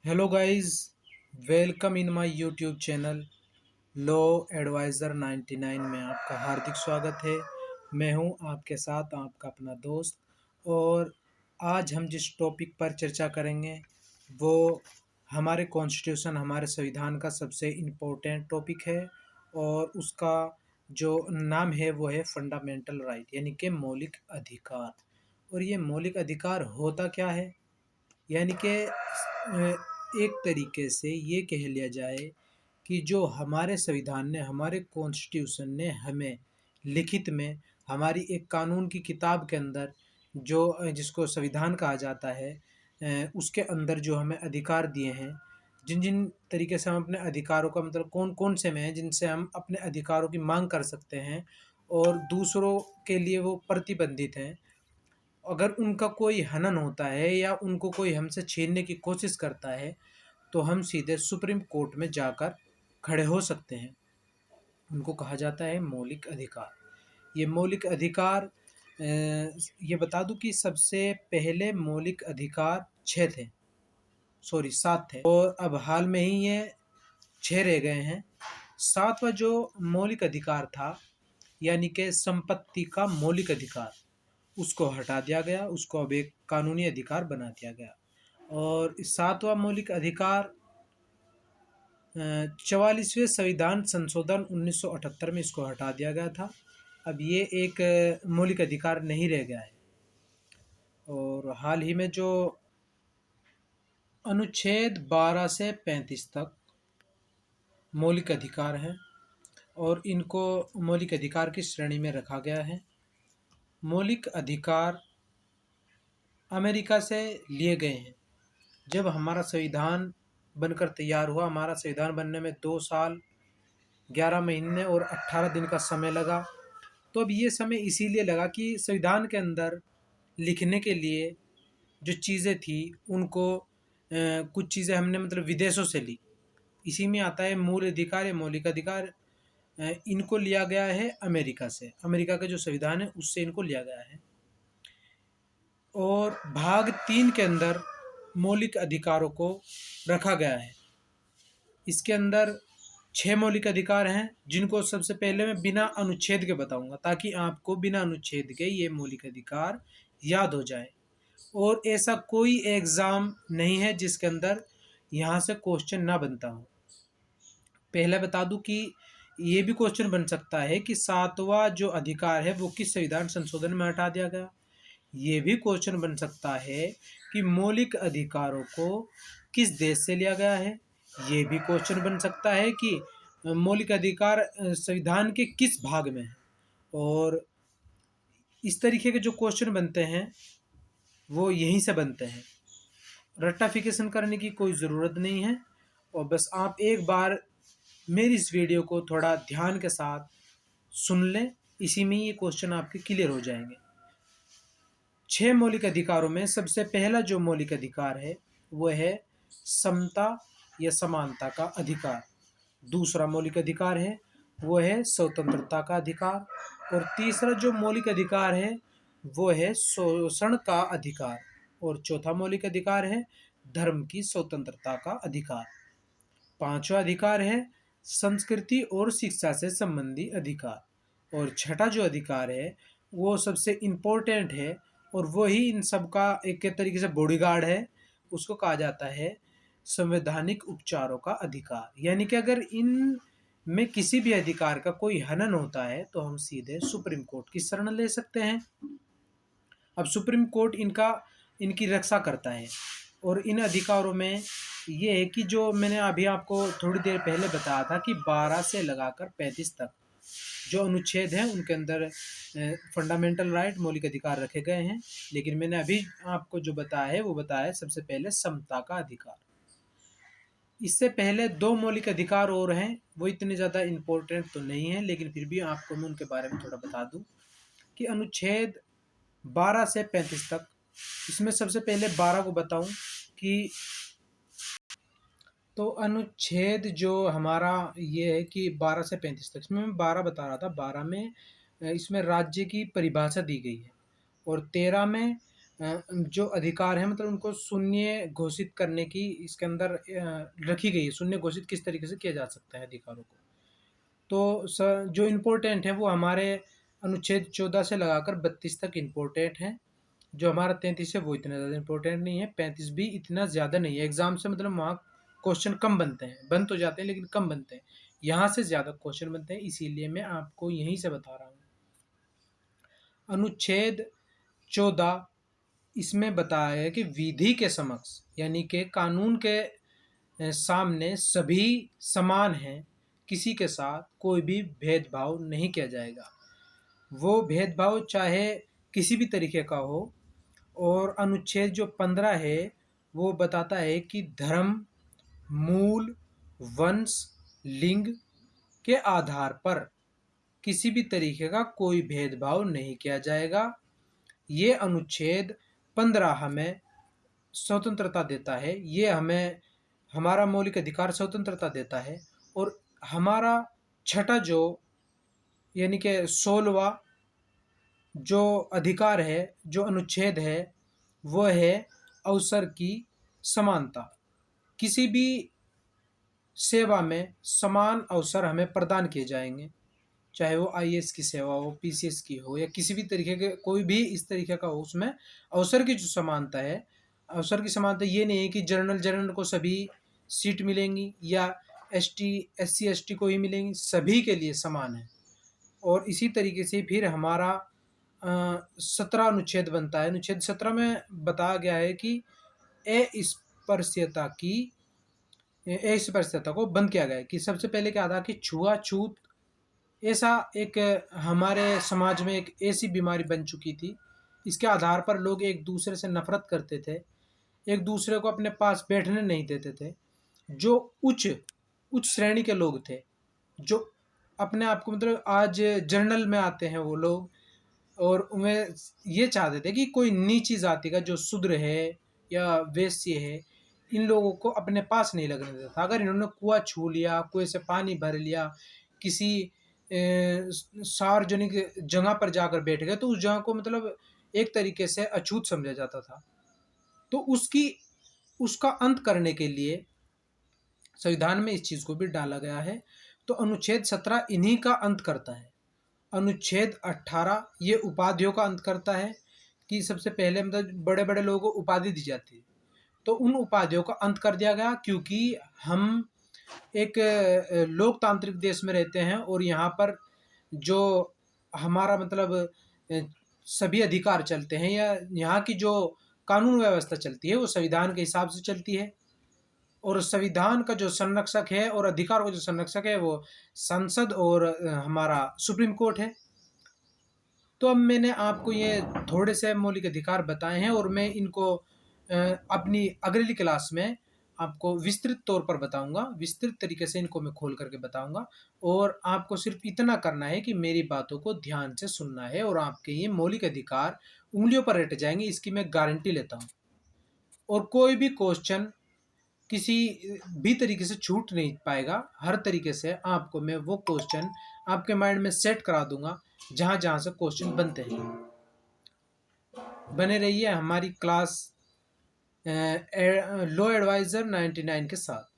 Hello guys, welcome in my YouTube channel law advisor 99 में आपका हार्दिक स्वागत है। मैं हूं आपके साथ आपका अपना दोस्त। और आज हम जिस टॉपिक पर चर्चा करेंगे वो हमारे कॉन्स्टिट्यूशन हमारे संविधान का सबसे इम्पोर्टेंट टॉपिक है। और उसका जो नाम है वो है फंडामेंटल राइट, यानी कि मौलिक अधिकार। और ये मौलिक अधिकार होता क्या है? यानी कि एक तरीके से ये कह लिया जाए कि जो हमारे संविधान ने, हमारे कॉन्स्टिट्यूशन ने हमें लिखित में हमारी एक कानून की किताब के अंदर जो जिसको संविधान कहा जाता है, उसके अंदर जो हमें अधिकार दिए हैं, जिन जिन तरीके से हम अपने अधिकारों का मतलब कौन कौन से में हैं जिनसे हम अपने अधिकारों की मांग कर सकते हैं और दूसरों के लिए वो प्रतिबंधित हैं। अगर उनका कोई हनन होता है या उनको कोई हमसे छीनने की कोशिश करता है तो हम सीधे सुप्रीम कोर्ट में जाकर खड़े हो सकते हैं। उनको कहा जाता है मौलिक अधिकार। ये मौलिक अधिकार, ये बता दूं कि सबसे पहले मौलिक अधिकार 6 थे, सॉरी 7 थे, और अब हाल में ही ये 6 रह गए हैं। 7वां जो मौलिक अधिकार था, यानी कि संपत्ति का मौलिक अधिकार, उसको हटा दिया गया, उसको अब एक कानूनी अधिकार बना दिया गया। और 7वां मौलिक अधिकार 44वें संविधान संशोधन 1978 में इसको हटा दिया गया था। अब ये एक मौलिक अधिकार नहीं रह गया है। और हाल ही में जो अनुच्छेद 12 से 35 तक मौलिक अधिकार हैं और इनको मौलिक अधिकार की श्रेणी में रखा गया है। मौलिक अधिकार अमेरिका से लिए गए हैं। जब हमारा संविधान बनकर तैयार हुआ, हमारा संविधान बनने में 2 साल 11 महीने और 18 दिन का समय लगा। तो अब ये समय इसीलिए लगा कि संविधान के अंदर लिखने के लिए जो चीज़ें थी उनको कुछ चीज़ें हमने मतलब विदेशों से ली। इसी में आता है मूल अधिकार या मौलिक अधिकार। इनको लिया गया है अमेरिका से, अमेरिका का जो संविधान है उससे इनको लिया गया है। और भाग 3 के अंदर मौलिक अधिकारों को रखा गया है। इसके अंदर 6 मौलिक अधिकार हैं जिनको सबसे पहले मैं बिना अनुच्छेद के बताऊंगा ताकि आपको बिना अनुच्छेद के ये मौलिक अधिकार याद हो जाए। और ऐसा कोई एग्ज़ाम नहीं है जिसके अंदर यहाँ से क्वेश्चन ना बनता हो। पहले बता दूं कि ये भी क्वेश्चन बन सकता है कि 7वां जो अधिकार है वो किस संविधान संशोधन में हटा दिया गया। ये भी क्वेश्चन बन सकता है कि मौलिक अधिकारों को किस देश से लिया गया है। ये भी क्वेश्चन बन सकता है कि मौलिक अधिकार संविधान के किस भाग में है। और इस तरीके के जो क्वेश्चन बनते हैं वो यहीं से बनते हैं। रट्टाफिकेशन करने की कोई ज़रूरत नहीं है। और बस आप एक बार मेरी इस वीडियो को थोड़ा ध्यान के साथ सुन लें, इसी में ये क्वेश्चन आपके क्लियर हो जाएंगे। 6 मौलिक अधिकारों में सबसे पहला जो मौलिक अधिकार है वो है समता या समानता का अधिकार। दूसरा मौलिक अधिकार है वो है स्वतंत्रता का अधिकार। और तीसरा जो मौलिक अधिकार है वो है शोषण का अधिकार। और चौथा मौलिक अधिकार है धर्म की स्वतंत्रता का अधिकार। पांचवा अधिकार है संस्कृति और शिक्षा से संबंधी अधिकार। और छठा जो अधिकार है वो सबसे इम्पोर्टेंट है और वही इन सब का एक तरीके से बॉडीगार्ड है। उसको कहा जाता है संवैधानिक उपचारों का अधिकार। यानी कि अगर इन में किसी भी अधिकार का कोई हनन होता है तो हम सीधे सुप्रीम कोर्ट की शरण ले सकते हैं। अब सुप्रीम कोर्ट इनकी रक्षा करता है। और इन अधिकारों में ये है कि जो मैंने अभी आपको थोड़ी देर पहले बताया था कि 12 से लगाकर 35 तक जो अनुच्छेद हैं उनके अंदर फंडामेंटल राइट मौलिक अधिकार रखे गए हैं। लेकिन मैंने अभी आपको जो बताया है वो बताया है सबसे पहले समता का अधिकार। इससे पहले 2 मौलिक अधिकार और हैं, वो इतने ज़्यादा इम्पोर्टेंट तो नहीं है लेकिन फिर भी आपको मैं उनके बारे में थोड़ा बता दूं कि अनुच्छेद 12 से 35 तक, इसमें सबसे पहले 12 को बताऊं कि तो अनुच्छेद जो हमारा ये है कि 12 से 35 तक, इसमें मैं 12 बता रहा था। 12 में इसमें राज्य की परिभाषा दी गई है। और 13 में जो अधिकार है मतलब उनको शून्य घोषित करने की इसके अंदर रखी गई है। शून्य घोषित किस तरीके से किया जा सकता है अधिकारों को। तो जो इम्पोर्टेंट है वो हमारे अनुच्छेद 14 से लगाकर 32 तक इम्पोर्टेंट है। जो हमारा 33 है वो इतना ज़्यादा इम्पोर्टेंट नहीं है, 35 भी इतना ज़्यादा नहीं है। एग्जाम से मतलब वहाँ क्वेश्चन कम बनते हैं, बन तो जाते हैं लेकिन कम बनते हैं। यहाँ से ज़्यादा क्वेश्चन बनते हैं, इसीलिए मैं आपको यहीं से बता रहा हूँ। अनुच्छेद 14 इसमें बताया है कि विधि के समक्ष यानी कि कानून के सामने सभी समान हैं, किसी के साथ कोई भी भेदभाव नहीं किया जाएगा। वो भेदभाव चाहे किसी भी तरीके का हो। और अनुच्छेद जो 15 है वो बताता है कि धर्म, मूल, वंश, लिंग के आधार पर किसी भी तरीके का कोई भेदभाव नहीं किया जाएगा। ये अनुच्छेद 15 हमें स्वतंत्रता देता है, ये हमें हमारा मौलिक अधिकार स्वतंत्रता देता है। और हमारा छठा जो यानी कि 16वां जो अधिकार है, जो अनुच्छेद है, वो है अवसर की समानता। किसी भी सेवा में समान अवसर हमें प्रदान किए जाएंगे, चाहे वो आईएएस की सेवा हो, पीसीएस की हो, या किसी भी तरीके के कोई भी इस तरीके का हो। उसमें अवसर की जो समानता है, अवसर की समानता ये नहीं है कि जनरल को सभी सीट मिलेंगी या एसटी एससी एसटी को ही मिलेंगी, सभी के लिए समान है। और इसी तरीके से फिर हमारा 17 अनुच्छेद बनता है। अनुच्छेद 17 में बताया गया है कि अस्पृश्यता को बंद किया गया है। कि सबसे पहले क्या था कि छुआछूत ऐसा एक हमारे समाज में एक ऐसी बीमारी बन चुकी थी। इसके आधार पर लोग एक दूसरे से नफरत करते थे, एक दूसरे को अपने पास बैठने नहीं देते थे। जो उच्च उच्च श्रेणी के लोग थे, जो अपने आप को मतलब आज जर्नल में आते हैं वो लोग, और उन्हें ये चाहते थे कि कोई नीची जाति का जो शूद्र है या वैश्य है, इन लोगों को अपने पास नहीं लगने देता था। अगर इन्होंने कुआं छू लिया, कुएं से पानी भर लिया, किसी सार्वजनिक जगह पर जाकर बैठ गए, तो उस जगह को मतलब एक तरीके से अछूत समझा जाता था। तो उसका अंत करने के लिए संविधान में इस चीज को भी डाला गया है। तो अनुच्छेद 17 इन्हीं का अंत करता है। अनुच्छेद 18 ये उपाधियों का अंत करता है कि सबसे पहले मतलब बड़े बड़े लोगों को उपाधि दी जाती है, तो उन उपाधियों का अंत कर दिया गया। क्योंकि हम एक लोकतांत्रिक देश में रहते हैं और यहाँ पर जो हमारा मतलब सभी अधिकार चलते हैं, या यहाँ की जो कानून व्यवस्था चलती है वो संविधान के हिसाब से चलती है। और संविधान का जो संरक्षक है और अधिकार का जो संरक्षक है वो संसद और हमारा सुप्रीम कोर्ट है। तो अब मैंने आपको ये थोड़े से मौलिक अधिकार बताए हैं और मैं इनको अपनी अगली क्लास में आपको विस्तृत तौर पर बताऊंगा, विस्तृत तरीके से इनको मैं खोल करके बताऊंगा। और आपको सिर्फ इतना करना है कि मेरी बातों को ध्यान से सुनना है और आपके ये मौलिक अधिकार उंगलियों पर रट जाएंगे, इसकी मैं गारंटी लेता हूँ। और कोई भी क्वेश्चन किसी भी तरीके से छूट नहीं पाएगा। हर तरीके से आपको मैं वो क्वेश्चन आपके माइंड में सेट करा दूंगा जहाँ जहाँ से क्वेश्चन बनते हैं। बने रहिए हमारी क्लास लॉ एडवाइज़र 99 के साथ।